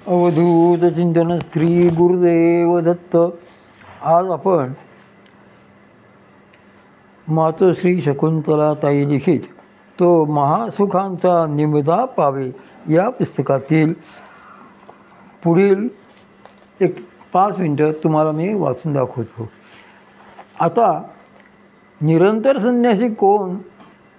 अवधूत चिंतन श्री गुरुदेव दत्त. आज आपण मातोश्री शकुंतलाताई लिखित तो महासुखांचा निमदा पावे या पुस्तकातील पुढील 5 मिनटं तुम्हाला मी वाचून दाखवतो. आता निरंतर संन्यासी कोण?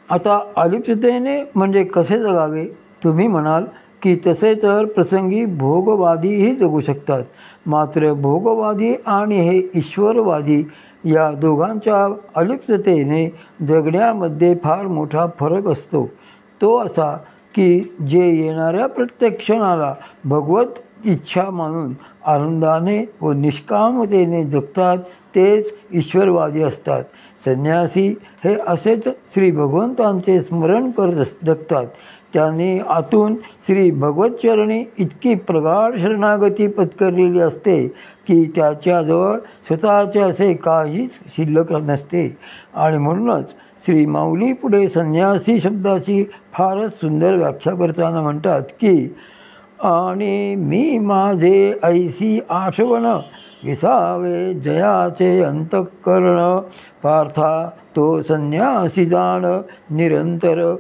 आता अलिप्ततेने म्हणजे कसे जगावे? तुम्ही म्हणाल की तसे तर प्रसंगी भोगवादीही जगू शकतात. मात्र भोगवादी आणि हे ईश्वरवादी या दोघांच्या अलिप्ततेने जगण्यामध्ये फार मोठा फरक असतो. तो असा की जे येणाऱ्या प्रत्येक क्षणाला भगवत इच्छा मानून आनंदाने व निष्कामतेने जगतात तेच ईश्वरवादी असतात. संन्यासी हे असेच श्री भगवंतांचे स्मरण करत जगतात. त्यांनी आतून श्री भगवतचरणी इतकी प्रगाढ शरणागती पत्करलेली असते की त्याच्याजवळ स्वतःचे असे काहीच शिल्लक नसते. आणि म्हणूनच श्री माऊली पुढे संन्यासी शब्दाची फारच सुंदर व्याख्या करताना म्हणतात की आणि मी माझे ऐसी आठवण विसावे जयाचे अंतःकरण पार्था तो संन्यासी जाण निरंतर.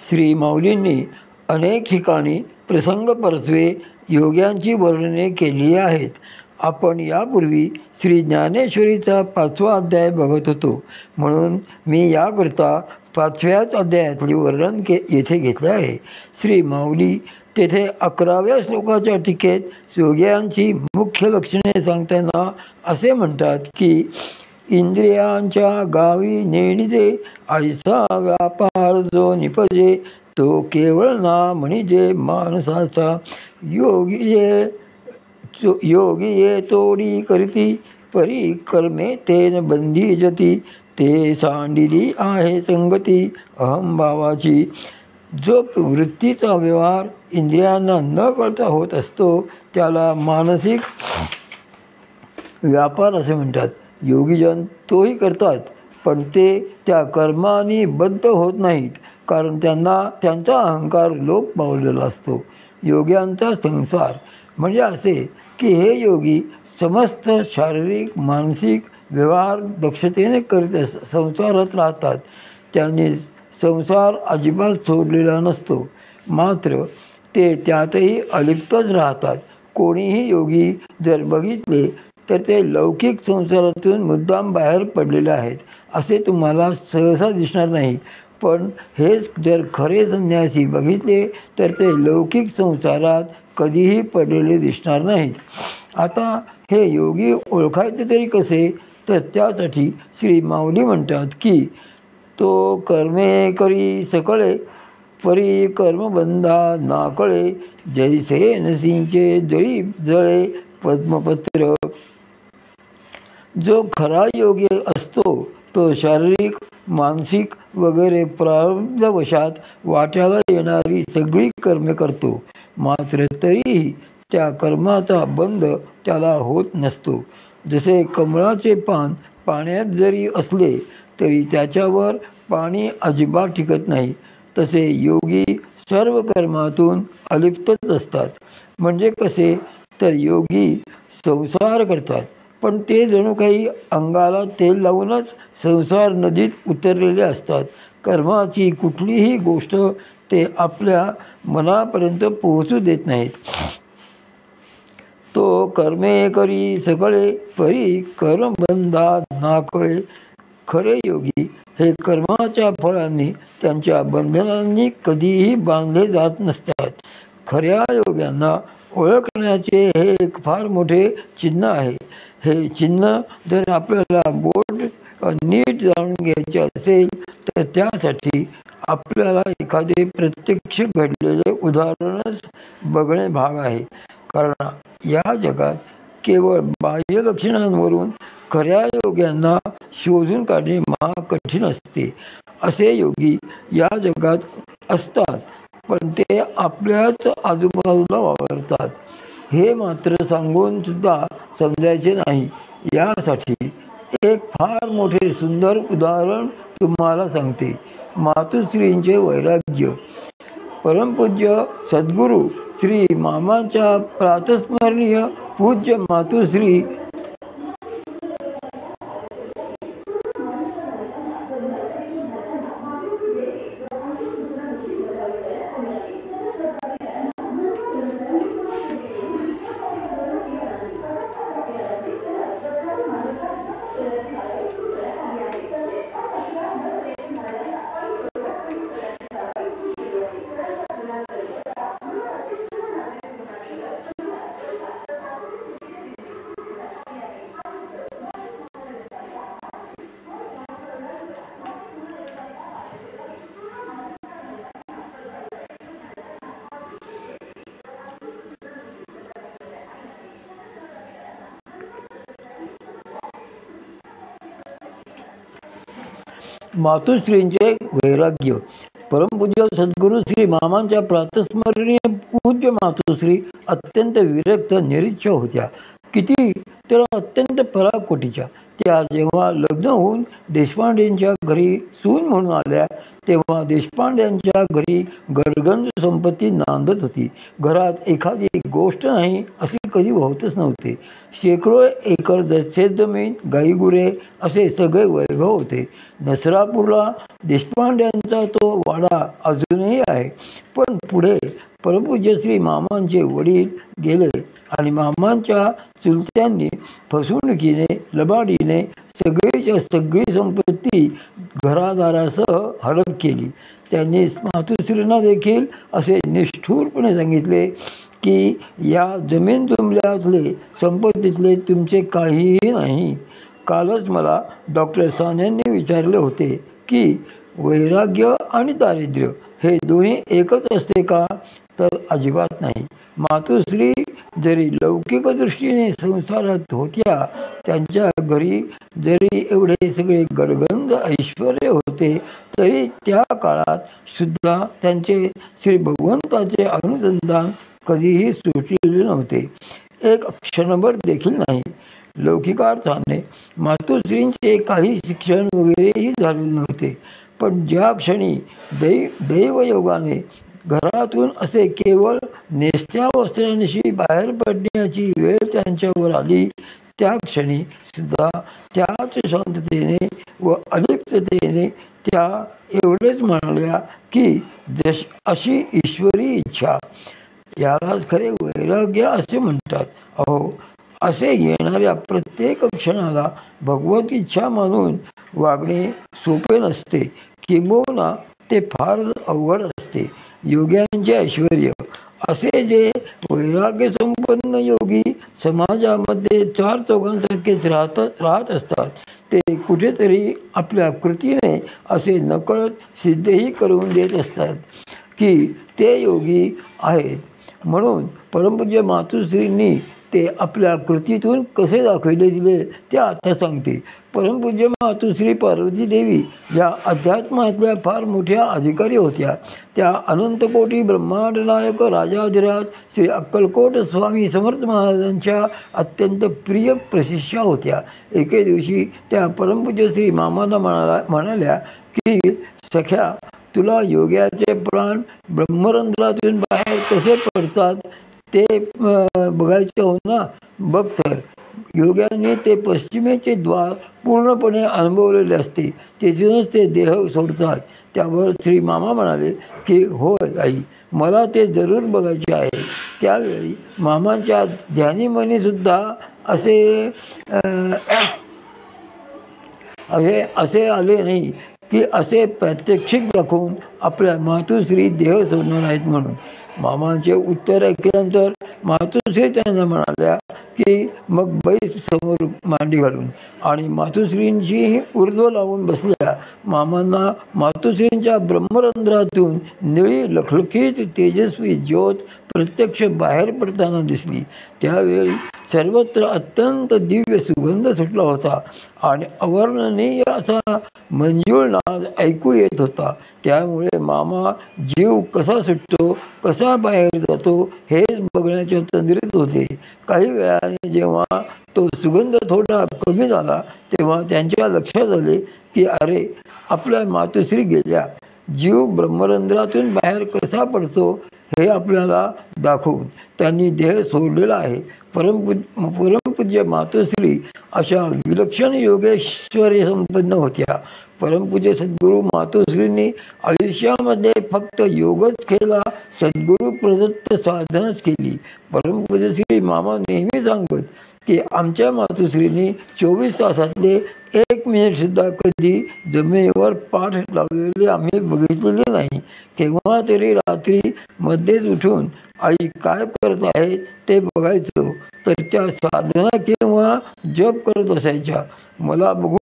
श्री माऊलींनी अनेक ठिकाणी प्रसंगपरत्वे योग्यांची वर्णने केली आहेत. आपण यापूर्वी श्री ज्ञानेश्वरीचा 5वा अध्याय बघत होतो, म्हणून मी याकरता 5व्याच अध्यायातले वर्णन येथे घेतले आहे. श्री माऊली तेथे 11व्या श्लोकाच्या टीकेत योग्यांची मुख्य लक्षणे सांगताना असे म्हणतात की इंद्रियांच्या गावी नेणिजे ऐसा व्यापार जो निपजे तो केवळ ना म्हणजे माणसाचा योगी ये तोडी करती परी कर्मे तेन बंदी जती ते सांडिली आहे संगती अहमभावाची. जो वृत्तीचा व्यवहार इंद्रियांना न कळता होत असतो त्याला मानसिक व्यापार असे म्हणतात. योगीजन तोही करतात, पण ते त्या कर्मांनी बद्ध होत नाहीत, कारण त्यांचा अहंकार लोप पावलेला असतो. योग्यांचा संसार म्हणजे असे की हे योगी समस्त शारीरिक मानसिक व्यवहार दक्षतेने करीत संसारात राहतात. त्यांनी संसार अजिबात सोडलेला नसतो, मात्र ते त्यातही अलिप्तच राहतात. कोणीही योगी जर बघितले तर ते लौकिक संसारातून मुद्दाम बाहेर पडलेले आहेत असे तुम्हाला सहसा दिसणार नाही. पण हेच जर खरे संन्यासी बघितले तर ते लौकिक संसारात कधीही पडलेले दिसणार नाहीत. आता हे योगी ओळखायचे तरी कसे? तर त्यासाठी श्री माऊली म्हणतात की तो कर्मे करी सकळे परी कर्मबंधा नाकळे जैसे नसींचे जळी जळे पद्मपत्र. जो खरा योगी असतो तो शारीरिक मानसिक वगैरे प्रारब्धवशात वाट्याला येणारी सगळी कर्मे करतो, मात्र तरीही त्या कर्माचा बंध त्याला होत नसतो. जसे कमळाचे पान पाण्यात जरी असले तरी त्याच्यावर पाणी अजिबात टिकत नाही, तसे योगी सर्व कर्मातून अलिप्तच असतात. म्हणजे कसे? तर योगी संसार करतात, पण ते जणू काही अंगाला तेल लावूनच संसार नदीत उतरलेले असतात. कर्माची कुठलीही गोष्ट ते आपल्या मनापर्यंत पोहोचू देत नाहीत. तो कर्मे करी सकळे परी कर्मबंधा नाकळे. खरे योगी हे कर्माच्या फळांनी त्यांच्या बंधनांनी कधीही बांधले जात नसतात. खऱ्या योग्यांना ओळखण्याचे हे एक फार मोठे चिन्ह आहे. हे चिन्ह जर आपल्याला बोट नीट जाणून घ्यायचे असेल तर त्यासाठी आपल्याला एखादे प्रत्यक्ष घडलेले उदाहरणच बघणे भाग आहे. कारण या जगात केवळ बाह्य लक्षणांवरून खऱ्या योग्यांना शोधून काढणे महा कठीण असते. असे योगी या जगात असतात, पण ते आपल्याच आजूबाजूला वावरतात हे मात्र सांगून सुद्धा समजायचे नाही. यासाठी एक फार मोठे सुंदर उदाहरण तुम्हाला सांगते. मातुश्रींचे वैराग्य. परमपूज्य सद्गुरू श्री मामांच्या प्रातस्मरणीय पूज्य मातुश्री मातुश्रींचे वैराग्य. परमपूज्य सद्गुरू श्री मामांच्या प्रातस्मरणीय पूज्य मातुश्री अत्यंत विरक्त निरीच्छ होत्या. किती तर अत्यंत पराकोटीच्या. त्या जेव्हा लग्न होऊन देशपांडेंच्या घरी सून म्हणून आल्या तेव्हा देशपांड्यांच्या घरी गडगंज संपत्ती नांदत होती. घरात एखादी गोष्ट नाही असे कधी होतच नव्हते. शेकडो एकर शेतजमीन, गाईगुरे असे सगळे वैभव होते. नसरापूरला देशपांड्यांचा तो वाडा अजूनही आहे. पण पुढे परमपूज्य श्री मामांचे वडील गेले आणि मामांच्या चुलत्यांनी फसवणुकीने लबाडीने सगळीच्या सगळी संपत्ती घरादारासह हडप केली. त्यांनी मातुश्रींना देखील असे निष्ठुरपणे सांगितले की या जमीन जुमल्यातले संपत्तीतले तुमचे काहीही नाही. कालच मला डॉक्टर सान्यांनी विचारले होते की वैराग्य आणि दारिद्र्य हे दोन्ही एकच असते का, तर अजिबात नाही. मातुश्री जरी लौकिक दृष्टीने संसारात होत्या, त्यांच्या घरी जरी एवढे सगळे गडगंज ऐश्वर्य होते, तरी त्या काळात सुद्धा त्यांचे श्री भगवंताचे अनुसंधान कधीही सुटलेले नव्हते, एक क्षणभर देखील नाही. लौकिकार्थाने मातुश्रींचे काही शिक्षण वगैरेही झालेले नव्हते. पण ज्या क्षणी दैवयोगाने घरातून असे केवळ नेसत्या वस्त्रांशी बाहेर पडण्याची वेळ त्यांच्यावर आली, त्या क्षणी सुद्धा त्याच शांततेने व अलिप्ततेने त्या एवढेच म्हणाल्या की अशी ईश्वरी इच्छा. यालाच खरे वैराग्य असे म्हणतात. अहो, असे येणाऱ्या प्रत्येक क्षणाला भगवत इच्छा मानून वागणे सोपे नसते, किंबहुना ते फार अवघड असते. योग्यांचे ऐश्वर्य. असे जे वैराग्य संपन्न योगी समाजामध्ये चार चौघांसारखेच राहत असतात, ते कुठेतरी आपल्या कृतीने असे नकळत सिद्धही करून देत असतात की ते योगी आहेत. म्हणून परमपूज्य मातुश्रींनी ते आपल्या कृतीतून कसे दाखविले दिले ते आता सांगते. परमपूज्य मातुश्री पार्वती देवी या अध्यात्मातल्या फार मोठ्या अधिकारी होत्या. त्या अनंतकोटी ब्रह्मांड नायक राजाधिराज श्री अक्कलकोट स्वामी समर्थ महाराजांच्या अत्यंत प्रिय प्रशिष्या होत्या. एके दिवशी त्या परमपूज्य श्री मामांना म्हणाल्या की सख्या, तुला योग्याचे प्राण ब्रह्मरंध्रातून बाहेर कसे पडतात ते बघायचे हो ना. बघ तर, योग्याने ते पश्चिमेचे द्वार पूर्णपणे अनुभवलेले असते, तेथूनच ते देह सोडतात. त्यावर श्री मामा म्हणाले की होय आई, मला ते जरूर बघायचे आहे. त्यावेळी मामांच्या ध्यानीमनीसुद्धा असे आले नाही की असे प्रात्यक्षिक दाखवून आपल्या मातुश्री देह सोडणार आहेत म्हणून. मामांचे उत्तर ऐकल्यानंतर मातुश्री त्यांना म्हणाल्या की मग बैस समोर मांडी घालून, आणि मातुश्रींची ऊर्ध्व लावून बसल्या. मामांना मातुश्रींच्या ब्रह्मरंध्रातून निळी लखलखीत तेजस्वी ज्योत प्रत्यक्ष बाहेर पडताना दिसली. त्यावेळी सर्वत्र अत्यंत दिव्य सुगंध सुटला होता आणि अवर्णनीय असा मंजूळ नाद ऐकू येत होता. त्यामुळे मामा जीव कसा सुटतो, कसा बाहेर जातो हेच बघण्याच्या तंद्रीत होते. काही वेळाने जेव्हा तो सुगंध थोडा कमी झाला तेव्हा त्यांच्या लक्षात आले की अरे, आपल्या मातोश्री गेल्या. जीव ब्रह्मरंध्रातून बाहेर कसा पडतो हे आपल्याला दाखवून त्यांनी देह सोडलेला आहे. परमपूज्य मातोश्री अशा विलक्षण योगेश्वरी संपन्न होत्या. परमपूज्य सद्गुरू मातोश्रींनी आयुष्यामध्ये फक्त योगच केला, सद्गुरू प्रदत्त साधनाच केली. परमपूज्य श्री मामा नेहमी सांगत की आमच्या मातोश्रींनी 24 तासातले 1 मिनिटसुद्धा कधी जमिनीवर पाठ लावलेले आम्ही बघितलेले नाही. केव्हा तरी रात्री मध्येच उठून आई काय करत आहे ते बघायचो, तर त्या साधना किंवा जप करत असायच्या. मला बघून